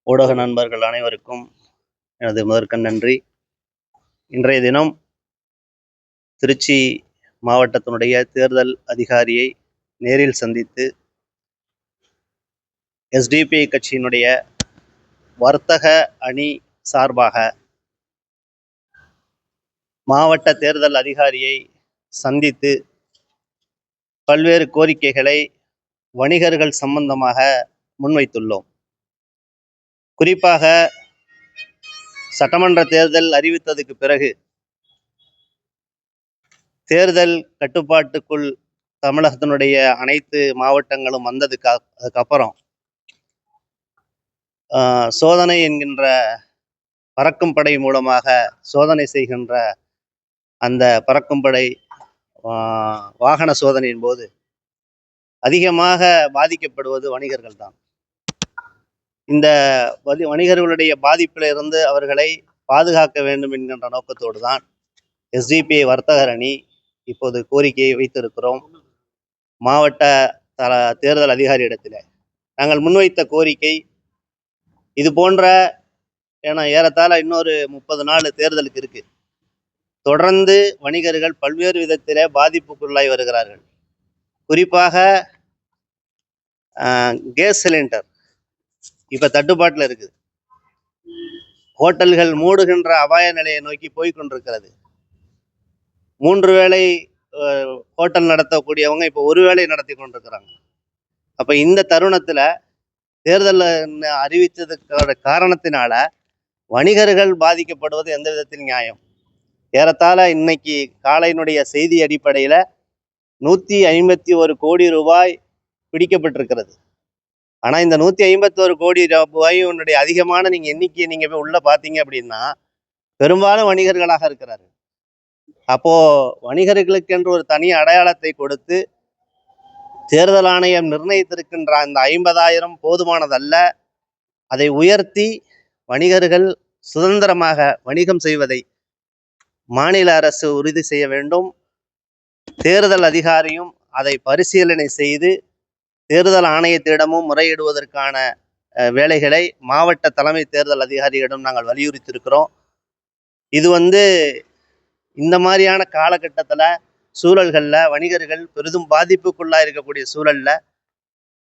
ஊடக நண்பர்கள் அனைவருக்கும் எனது முதற்கண் நன்றி. இன்றைய தினம் திருச்சி மாவட்டத்தினுடைய தேர்தல் அதிகாரியை நேரில் சந்தித்து எஸ்டிபிஐ கட்சியினுடைய வர்த்தக அணி சார்பாக மாவட்ட தேர்தல் அதிகாரியை சந்தித்து பல்வேறு கோரிக்கைகளை வணிகர்கள் சம்பந்தமாக முன்வைத்துள்ளோம். குறிப்பாக சட்டமன்ற தேர்தல் அறிவித்ததுக்கு பிறகு தேர்தல் கட்டுப்பாட்டுக்குள் தமிழகத்தினுடைய அனைத்து மாவட்டங்களும் அதுக்கப்புறம் சோதனை என்கின்ற பறக்கும் படை மூலமாக சோதனை செய்கின்ற அந்த பறக்கும் படை வாகன சோதனையின் போது அதிகமாக பாதிக்கப்படுவது வணிகர்கள் தான். இந்த வணிகர்களுடைய பாதிப்பிலிருந்து அவர்களை பாதுகாக்க வேண்டும் என்கின்ற நோக்கத்தோடு தான் எஸ்டிபிஐ வர்த்தகர் அணி இப்போது கோரிக்கையை வைத்திருக்கிறோம். மாவட்ட தேர்தல் அதிகாரியிடத்தில் நாங்கள் முன்வைத்த கோரிக்கை இது போன்ற, ஏன்னா ஏறத்தாழ இன்னொரு 30 நாள் தேர்தலுக்கு இருக்கு. தொடர்ந்து வணிகர்கள் பல்வேறு விதத்தில் பாதிப்புக்குள்ளாய் வருகிறார்கள். குறிப்பாக கேஸ் சிலிண்டர் இப்போ தட்டுப்பாட்டில் இருக்குது. ஹோட்டல்கள் மூடுகின்ற அபாய நிலையை நோக்கி போய்கொண்டிருக்கிறது. 3 வேளை ஹோட்டல் நடத்தக்கூடியவங்க இப்போ 1 வேளை நடத்தி கொண்டிருக்கிறாங்க. அப்போ இந்த தருணத்தில் தேர்தல் அறிவித்ததுக்கான காரணத்தினால வணிகர்கள் பாதிக்கப்படுவது எந்த விதத்தில் நியாயம்? ஏறத்தாழ இன்னைக்கு காலையினுடைய செய்தி அடிப்படையில் 151 கோடி ரூபாய் பிடிக்கப்பட்டிருக்கிறது. ஆனால் இந்த 151 கோடி ரூபாயுடைய அதிகமான எண்ணிக்கையை நீங்கள் போய் உள்ளே பார்த்தீங்க அப்படின்னா பெரும்பாலும் வணிகர்களாக இருக்கிறார்கள். அப்போது வணிகர்களுக்கென்று ஒரு தனி அடையாளத்தை கொடுத்து தேர்தல் ஆணையம் நிர்ணயித்திருக்கின்ற அந்த 50,000 போதுமானதல்ல. அதை உயர்த்தி வணிகர்கள் சுதந்திரமாக வணிகம் செய்வதை மாநில அரசு உறுதி செய்ய வேண்டும். தேர்தல் அதிகாரியும் அதை பரிசீலனை செய்து தேர்தல் ஆணையத்திடமும் முறையிடுவதற்கான வேலைகளை மாவட்ட தலைமை தேர்தல் அதிகாரியிடம் நாங்கள் வலியுறுத்தியிருக்கிறோம். இது இந்த மாதிரியான காலகட்டத்தில் சூழல்களில் வணிகர்கள் பெரிதும் பாதிப்புக்குள்ளாக இருக்கக்கூடிய சூழலில்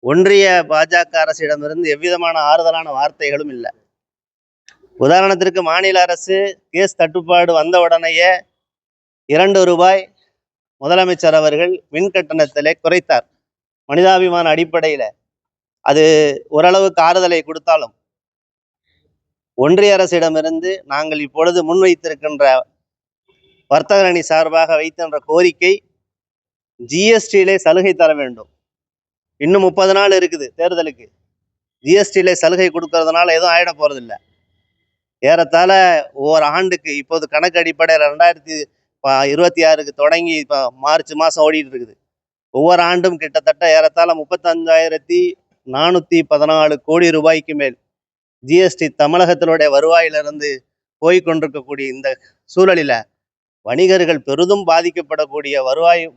ஒன்றிய பாஜக அரசிடமிருந்து எவ்விதமான ஆறுதலான வார்த்தைகளும் இல்லை. உதாரணத்திற்கு மாநில அரசு கேஸ் தட்டுப்பாடு வந்த உடனேயே 2 ரூபாய் முதலமைச்சர் அவர்கள் மின் கட்டணத்திலே குறைத்தார். மனிதாபிமான அடிப்படையில் அது ஓரளவுக்கு ஆறுதலை கொடுத்தாலும் ஒன்றிய அரசிடமிருந்து நாங்கள் இப்பொழுது முன்வைத்திருக்கின்ற வர்த்தக அணி சார்பாக வைக்கின்ற கோரிக்கை ஜிஎஸ்டியிலே சலுகை தர வேண்டும். இன்னும் 30 நாள் இருக்குது தேர்தலுக்கு. ஜிஎஸ்டியிலே சலுகை கொடுக்கறதுனால எதுவும் ஆயிட போறதில்லை. ஏறத்தாழ ஒவ்வொரு ஆண்டுக்கு இப்போது கணக்கு அடிப்படையில் 2026க்கு தொடங்கி இப்போ மார்ச் மாதம் ஓடிட்டு இருக்குது. ஒவ்வொரு ஆண்டும் கிட்டத்தட்ட ஏறத்தாழ 35,414 கோடி ரூபாய்க்கு மேல் ஜிஎஸ்டி தமிழகத்தினுடைய வருவாயிலிருந்து போய்கொண்டிருக்கக்கூடிய இந்த சூழலில் வணிகர்கள் பெரிதும் பாதிக்கப்படக்கூடிய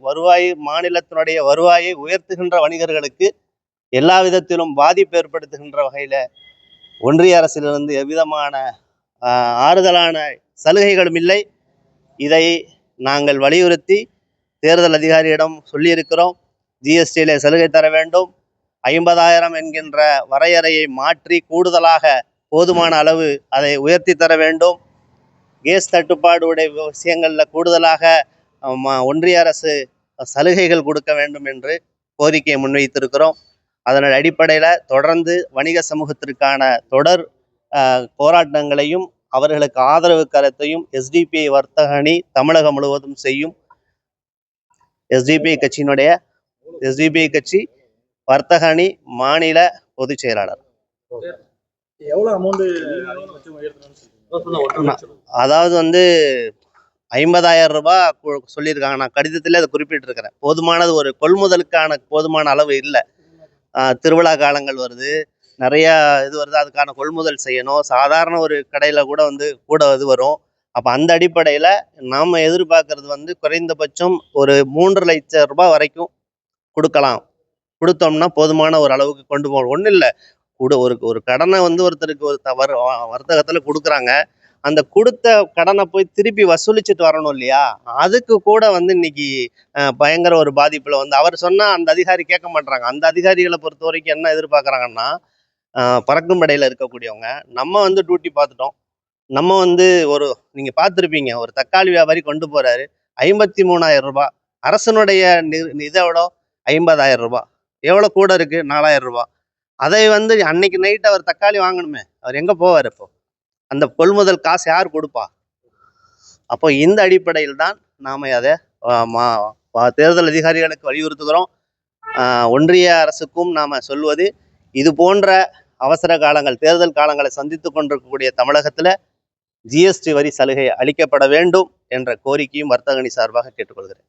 வருவாய் மாநிலத்தினுடைய வருவாயை உயர்த்துகின்ற வணிகர்களுக்கு எல்லா விதத்திலும் பாதிப்பு ஏற்படுத்துகின்ற வகையில் ஒன்றிய அரசிலிருந்து எவ்விதமான ஆறுதலான சலுகைகளும் இல்லை. இதை நாங்கள் வலியுறுத்தி தேர்தல் அதிகாரியிடம் சொல்லியிருக்கிறோம். ஜிஎஸ்டியிலே சலுகை தர வேண்டும். 50,000 என்கின்ற வரையறையை மாற்றி கூடுதலாக போதுமான அளவு அதை உயர்த்தி தர வேண்டும். கேஸ் தட்டுப்பாடுடைய விஷயங்களில் கூடுதலாக ஒன்றிய அரசு சலுகைகள் கொடுக்க வேண்டும் என்று கோரிக்கையை முன்வைத்திருக்கிறோம். அதன் அடிப்படையில் தொடர்ந்து வணிக சமூகத்திற்கான தொடர் போராட்டங்களையும் அவர்களுக்கு ஆதரவு கருத்தையும் எஸ்டிபிஐ வர்த்தக அணி தமிழகம் முழுவதும் செய்யும். எஸ்டிபிஐ கட்சி வர்த்தக அணி மாநில பொதுச் செயலாளர். அதாவது 50,000 ரூபாய் சொல்லியிருக்காங்க. நான் கடிதத்திலே அதை குறிப்பிட்டிருக்கிறேன். போதுமானது ஒரு கொள்முதலுக்கான போதுமான அளவு இல்லை. திருவிழா காலங்கள் வருது, நிறையா இது வருது, அதுக்கான கொள்முதல் செய்யணும். சாதாரண ஒரு கடையில் கூட இது வரும். அப்போ அந்த அடிப்படையில் நாம் எதிர்பார்க்கறது குறைந்தபட்சம் ஒரு 3 லட்சம் ரூபாய் வரைக்கும் கொடுக்கலாம். கொடுத்தோம்னா போதுமான ஒரு அளவுக்கு கொண்டு போகணும். ஒன்றும் இல்லை, ஒரு கடனை வந்து ஒருத்தருக்கு ஒரு வர்த்தகத்தில் கொடுக்குறாங்க. அந்த கொடுத்த கடனை போய் திருப்பி வசூலிச்சுட்டு வரணும் இல்லையா? அதுக்கு கூட வந்து இன்னைக்கு பயங்கர ஒரு பாதிப்புல வந்து அவர் சொன்னா அந்த அதிகாரி கேட்க மாட்றாங்க. அந்த அதிகாரிகளை பொறுத்த வரைக்கும் என்ன எதிர்பார்க்குறாங்கன்னா, பறக்கும் படையில இருக்கக்கூடியவங்க, நம்ம வந்து டியூட்டி பார்த்துட்டோம். நம்ம வந்து நீங்க பார்த்துருப்பீங்க, ஒரு தக்காளி வியாபாரி கொண்டு போறாரு, 53,000 ரூபாய். அரசனுடைய இதை விட 50,000 ரூபாய். எவ்வளோ கூட இருக்கு? 4,000 ரூபாய். அதை வந்து அன்னைக்கு நைட் அவர் தக்காளி வாங்கணுமே, அவர் எங்க போவார்? இப்போ அந்த கொள்முதல் காசு யார் கொடுப்பா? அப்போ இந்த அடிப்படையில் தான் நாம அதை தேர்தல் அதிகாரிகளுக்கு வலியுறுத்துகிறோம். ஒன்றிய அரசுக்கும் நாம சொல்வது, இது போன்ற அவசர காலங்கள், தேர்தல் காலங்களை சந்தித்து கொண்டிருக்கக்கூடிய தமிழகத்துல ஜிஎஸ்டி வரி சலுகை அளிக்கப்பட வேண்டும் என்ற கோரிக்கையும் வர்த்தகணி சார்பாக கேட்டுக்கொள்கிறேன்.